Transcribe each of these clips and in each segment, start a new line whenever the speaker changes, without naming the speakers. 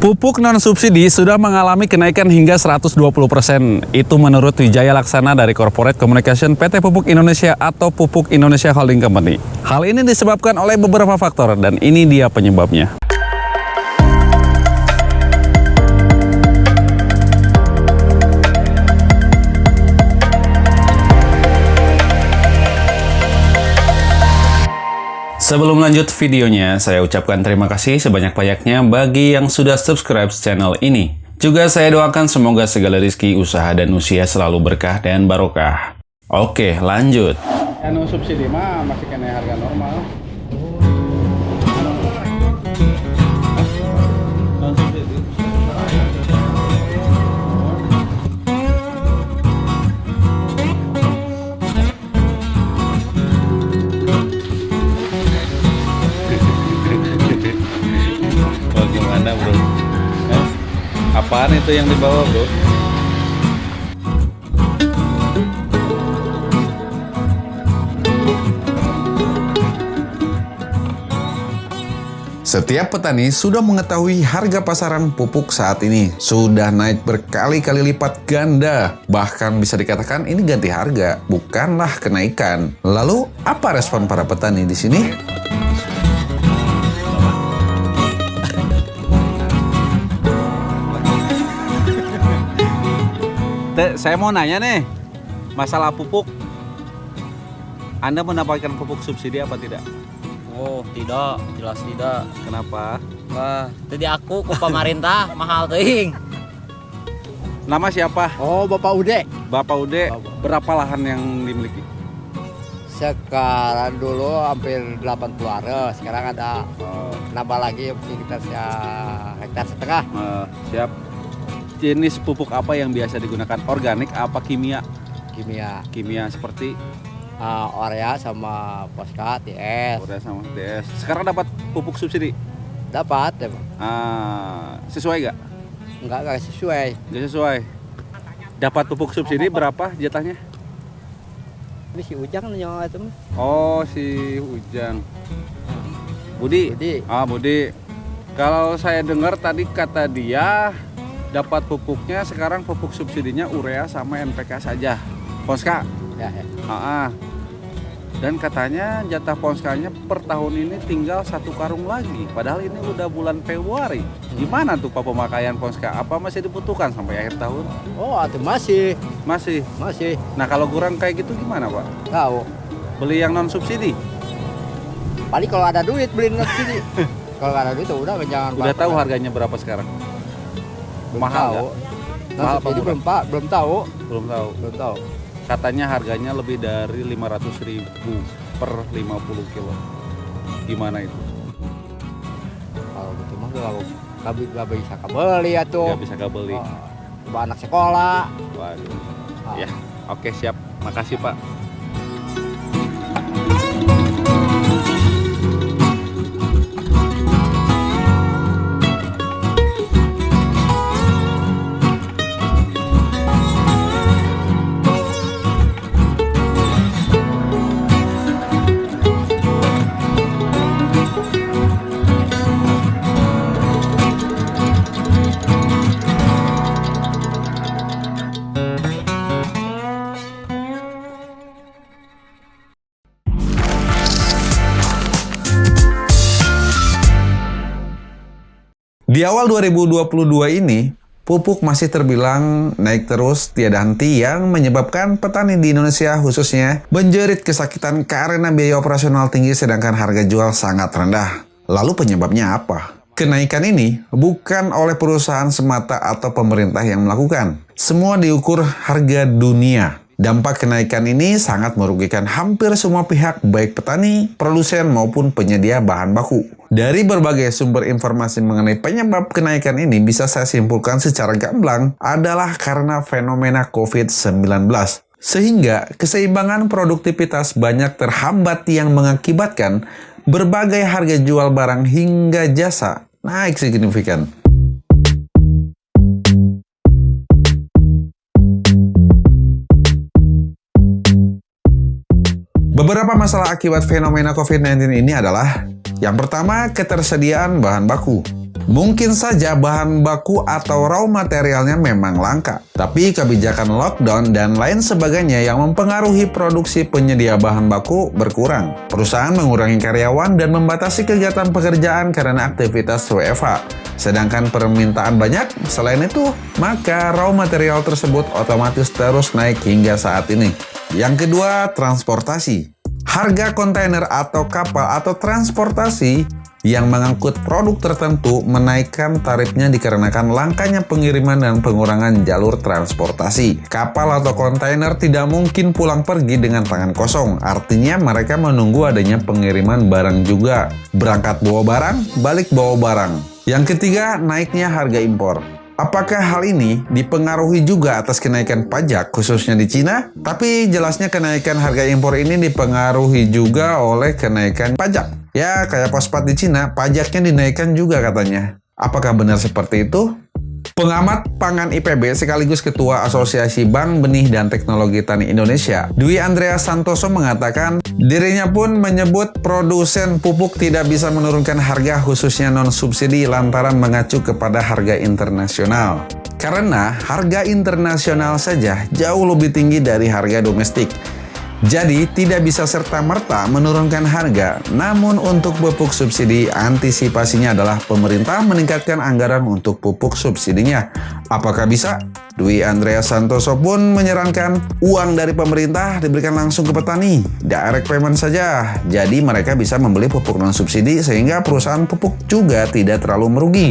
Pupuk non-subsidi sudah mengalami kenaikan hingga 120%. Itu menurut Wijaya Laksana dari Corporate Communication PT Pupuk Indonesia atau Pupuk Indonesia Holding Company. Hal ini disebabkan oleh beberapa faktor dan ini dia penyebabnya. Sebelum lanjut videonya, saya ucapkan terima kasih sebanyak-banyaknya bagi yang sudah subscribe channel ini. Juga saya doakan semoga segala rezeki, usaha, dan usia selalu berkah dan barokah. Oke, lanjut.
Anu subsidi mah masih kena harga normal. Bagaimana bro? Apaan itu yang dibawa bro?
Setiap petani sudah mengetahui harga pasaran pupuk saat ini sudah naik berkali-kali lipat ganda. Bahkan bisa dikatakan ini ganti harga, bukanlah kenaikan. Lalu, apa respon para petani di sini?
Saya mau nanya nih, masalah pupuk. Anda mendapatkan pupuk subsidi apa tidak?
Oh, tidak, jelas tidak.
Kenapa?
Wah, tadi aku ke pemerintah mahal teuing.
Nama siapa?
Oh, Bapak Ude.
Bapak Ude. Berapa lahan yang dimiliki?
Sekarang dulu hampir 80 are, sekarang ada nambah lagi sekitar hektar setengah.
Siap. Jenis pupuk apa yang biasa digunakan? Organik apa kimia?
Kimia,
Kimia seperti
Urea sama Posca, TS.
urea sama TS. Sekarang dapat pupuk subsidi?
Dapat, ya, Pak.
Sesuai nggak?
Enggak sesuai.
Nggak sesuai. Dapat pupuk subsidi berapa jatahnya?
Ini si Ujang nyawa itu mah.
Oh, si Ujang. Budi.
Budi.
Budi. Kalau saya dengar tadi kata dia dapat pupuknya sekarang pupuk subsidinya urea sama NPK saja. Posca.
Ya.
Dan katanya jatah Ponskanya per tahun ini tinggal 1 karung lagi. Padahal ini udah bulan Februari. Gimana tuh Pak pemakaian Ponska? Apa masih dibutuhkan sampai akhir tahun?
Oh, itu masih.
Masih. Nah kalau kurang kayak gitu gimana Pak?
Tahu.
Beli yang non subsidi?
Paling kalau ada duit beli subsidi. Kalau nggak ada duit udah jangan.
Udah tahu harganya berapa sekarang? Mahal nggak? Mahal apa
Jadi
murah?
belum tahu.
Belum tahu. Katanya harganya lebih dari 500.000 per 50 kilo. Gimana itu?
Kalau gitu mah nggak bisa kebeli ya tuh.
Nggak bisa beli.
Anak sekolah.
Waduh. Ya, oke siap. Makasih Pak.
Di awal 2022 ini, pupuk masih terbilang naik terus tiada henti yang menyebabkan petani di Indonesia khususnya menjerit kesakitan karena biaya operasional tinggi sedangkan harga jual sangat rendah. Lalu penyebabnya apa? Kenaikan ini bukan oleh perusahaan semata atau pemerintah yang melakukan. Semua diukur harga dunia. Dampak kenaikan ini sangat merugikan hampir semua pihak, baik petani, produsen, maupun penyedia bahan baku. Dari berbagai sumber informasi mengenai penyebab kenaikan ini bisa saya simpulkan secara gamblang adalah karena fenomena COVID-19. Sehingga keseimbangan produktivitas banyak terhambat yang mengakibatkan berbagai harga jual barang hingga jasa naik signifikan. Beberapa masalah akibat fenomena COVID-19 ini adalah yang pertama, ketersediaan bahan baku. Mungkin saja bahan baku atau raw materialnya memang langka, tapi kebijakan lockdown dan lain sebagainya yang mempengaruhi produksi penyedia bahan baku berkurang. Perusahaan mengurangi karyawan dan membatasi kegiatan pekerjaan karena aktivitas WFH. Sedangkan permintaan banyak, selain itu, maka raw material tersebut otomatis terus naik hingga saat ini. Yang kedua, transportasi. Harga kontainer atau kapal atau transportasi yang mengangkut produk tertentu menaikkan tarifnya dikarenakan langkanya pengiriman dan pengurangan jalur transportasi. Kapal atau kontainer tidak mungkin pulang pergi dengan tangan kosong, artinya mereka menunggu adanya pengiriman barang juga. Berangkat bawa barang, balik bawa barang. Yang ketiga, naiknya harga impor. Apakah hal ini dipengaruhi juga atas kenaikan pajak khususnya di Cina? Tapi jelasnya kenaikan harga impor ini dipengaruhi juga oleh kenaikan pajak. Ya, kayak fosfat di Cina, pajaknya dinaikkan juga katanya. Apakah benar seperti itu? Pengamat pangan IPB sekaligus Ketua Asosiasi Bank Benih dan Teknologi Tani Indonesia, Dwi Andreas Santoso mengatakan dirinya pun menyebut produsen pupuk tidak bisa menurunkan harga khususnya non-subsidi lantaran mengacu kepada harga internasional. Karena harga internasional saja jauh lebih tinggi dari harga domestik. Jadi, tidak bisa serta-merta menurunkan harga, namun untuk pupuk subsidi, antisipasinya adalah pemerintah meningkatkan anggaran untuk pupuk subsidinya. Apakah bisa? Dwi Andreas Santoso pun menyarankan uang dari pemerintah diberikan langsung ke petani, direct payment saja. Jadi, mereka bisa membeli pupuk non-subsidi sehingga perusahaan pupuk juga tidak terlalu merugi.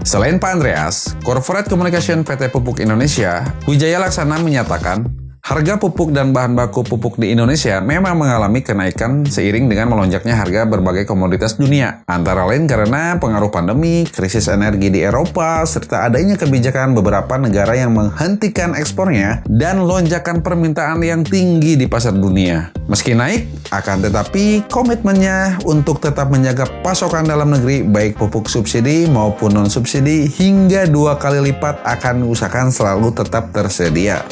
Selain Pak Andreas, Corporate Communication PT Pupuk Indonesia, Wijaya Laksana menyatakan, harga pupuk dan bahan baku pupuk di Indonesia memang mengalami kenaikan seiring dengan melonjaknya harga berbagai komoditas dunia. Antara lain karena pengaruh pandemi, krisis energi di Eropa, serta adanya kebijakan beberapa negara yang menghentikan ekspornya dan lonjakan permintaan yang tinggi di pasar dunia. Meski naik, akan tetapi komitmennya untuk tetap menjaga pasokan dalam negeri baik pupuk subsidi maupun non-subsidi hingga 2 kali lipat akan diusahakan selalu tetap tersedia.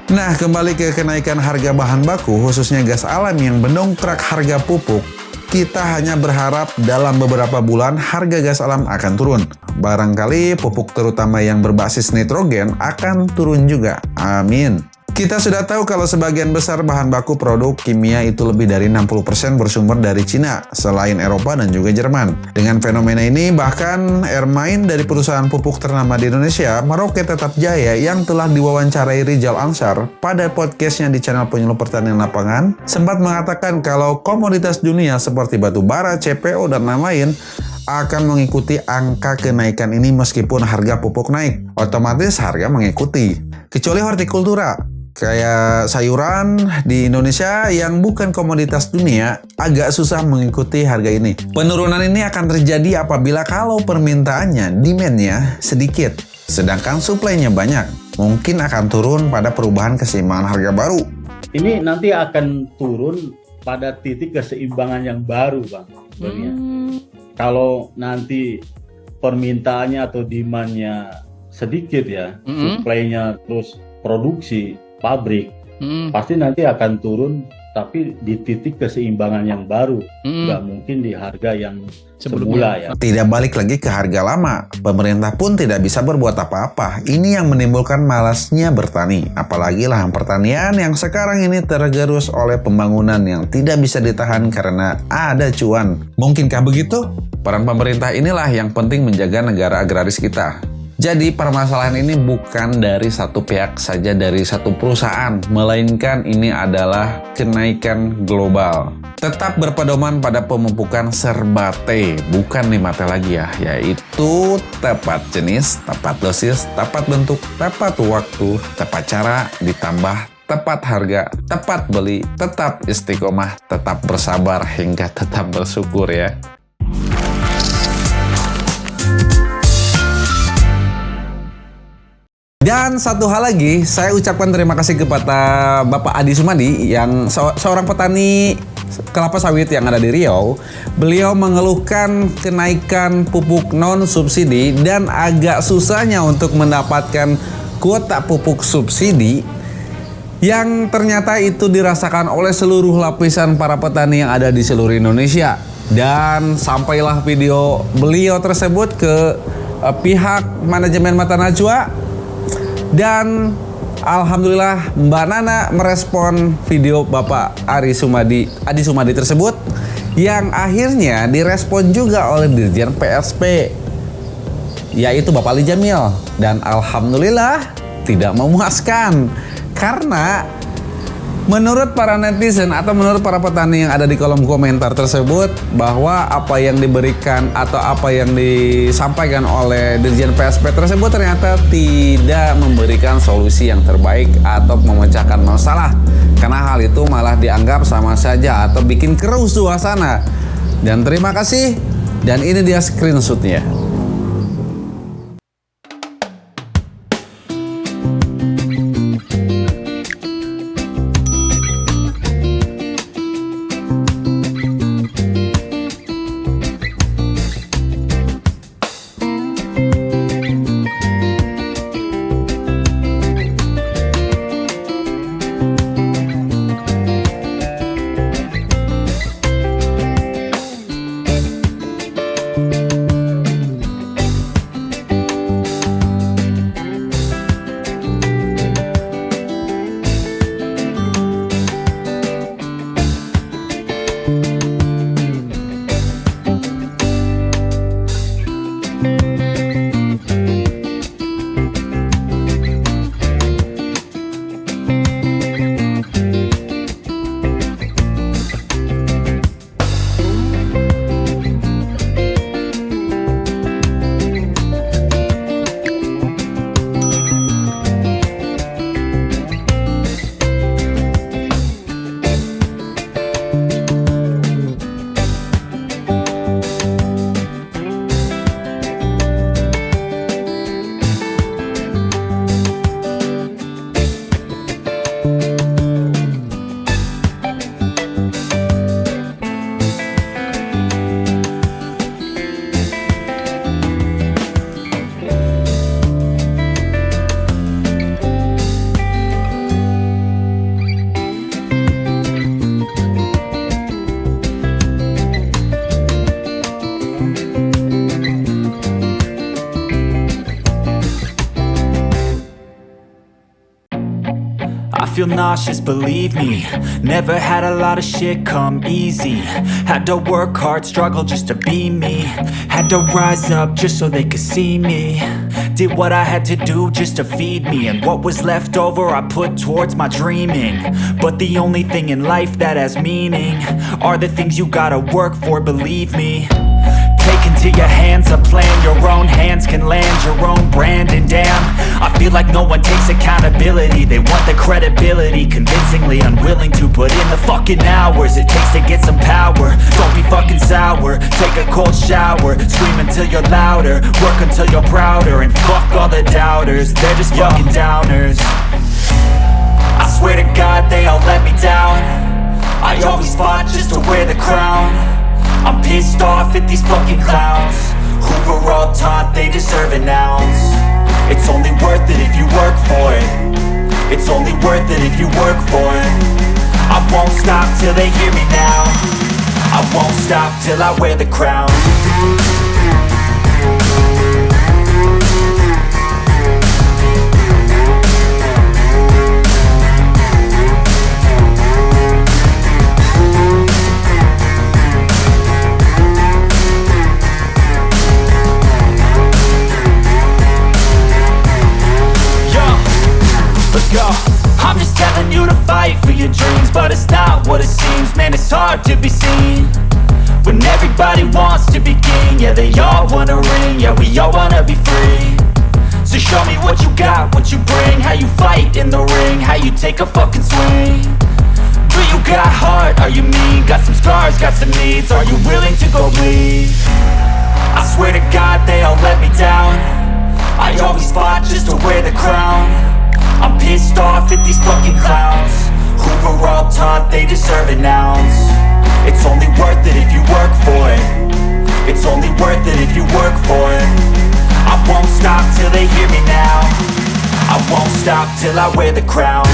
Nah, kembali ke kenaikan harga bahan baku, khususnya gas alam yang mendongkrak harga pupuk, kita hanya berharap dalam beberapa bulan harga gas alam akan turun. Barangkali pupuk terutama yang berbasis nitrogen akan turun juga. Amin. Kita sudah tahu kalau sebagian besar bahan baku produk kimia itu lebih dari 60% bersumber dari Cina, selain Eropa dan juga Jerman. Dengan fenomena ini, bahkan Ermain dari perusahaan pupuk ternama di Indonesia, Merauke Tetap Jaya, yang telah diwawancarai Rizal Ansar pada podcastnya di channel Penyuluh Pertanian Lapangan, sempat mengatakan kalau komoditas dunia seperti batu bara, CPO, dan lain-lain akan mengikuti angka kenaikan ini meskipun harga pupuk naik. Otomatis harga mengikuti. Kecuali hortikultura. Kayak sayuran di Indonesia yang bukan komoditas dunia agak susah mengikuti harga ini. Penurunan ini akan terjadi apabila kalau permintaannya, demand-nya sedikit, sedangkan supply-nya banyak. Mungkin akan turun pada perubahan keseimbangan harga baru.
Ini nanti akan turun pada titik keseimbangan yang baru, Bang. Sebenarnya. Kalau nanti permintaannya atau demand-nya sedikit ya, supply-nya terus produksi pabrik, pasti nanti akan turun, tapi di titik keseimbangan yang baru, nggak mungkin di harga yang semula ya.
Tidak balik lagi ke harga lama. Pemerintah pun tidak bisa berbuat apa-apa. Ini yang menimbulkan malasnya bertani. Apalagi lahan pertanian yang sekarang ini tergerus oleh pembangunan yang tidak bisa ditahan karena ada cuan. Mungkinkah begitu? Peran pemerintah inilah yang penting menjaga negara agraris kita. Jadi permasalahan ini bukan dari satu pihak saja, dari satu perusahaan, melainkan ini adalah kenaikan global. Tetap berpedoman pada pemupukan serba T, bukan 5T lagi ya, yaitu tepat jenis, tepat dosis, tepat bentuk, tepat waktu, tepat cara, ditambah tepat harga, tepat beli, tetap istiqomah, tetap bersabar, hingga tetap bersyukur ya. Dan satu hal lagi, saya ucapkan terima kasih kepada Bapak Adi Sumadi yang seorang petani kelapa sawit yang ada di Riau. Beliau mengeluhkan kenaikan pupuk non-subsidi dan agak susahnya untuk mendapatkan kuota pupuk subsidi yang ternyata itu dirasakan oleh seluruh lapisan para petani yang ada di seluruh Indonesia. Dan sampailah video beliau tersebut ke pihak manajemen Mata Najwa. Dan alhamdulillah Mbak Nana merespon video Bapak Adi Sumadi tersebut, yang akhirnya direspon juga oleh Dirjen PSP, yaitu Bapak Ali Jamil. Dan alhamdulillah tidak memuaskan, karena menurut para netizen atau menurut para petani yang ada di kolom komentar tersebut, bahwa apa yang diberikan atau apa yang disampaikan oleh Dirjen PSP tersebut ternyata tidak memberikan solusi yang terbaik atau memecahkan masalah, karena hal itu malah dianggap sama saja atau bikin keruh suasana. Dan terima kasih, dan ini dia screenshotnya.
feel nauseous, believe me. Never had a lot of shit come easy. Had to work hard, struggle just to be me. Had to rise up just so they could see me. Did what I had to do just to feed me, and what was left over I put towards my dreaming. But the only thing in life that has meaning are the things you gotta work for, believe me. Take into your hands a plan, your own hands can land your own brand. And damn, I feel like no one takes accountability. They want the credibility, convincingly unwilling to put in the fucking hours it takes to get some power. Don't be fucking sour, take a cold shower, scream until you're louder, work until you're prouder. And fuck all the doubters, they're just fucking downers. I swear to God they all let me down. I always fought just to wear the crown. I'm pissed off at these fucking clowns who were all taught they deserve an ounce. It's only worth it if you work for it. It's only worth it if you work for it. I won't stop till they hear me now. I won't stop till I wear the crown. Let's go. I'm just telling you to fight for your dreams, but it's not what it seems. Man, it's hard to be seen when everybody wants to be king. Yeah, they all wanna ring, yeah, we all wanna be free. So show me what you got, what you bring, how you fight in the ring, how you take a fucking swing. Do you got heart, are you mean? Got some scars, got some needs, are you willing to go bleed? I swear to God they all let me down. I always fought just to wear the crown. I'm pissed off at these fucking clowns who were all taught they deserve an ounce. It's only worth it if you work for it. It's only worth it if you work for it. I won't stop till they hear me now. I won't stop till I wear the crown.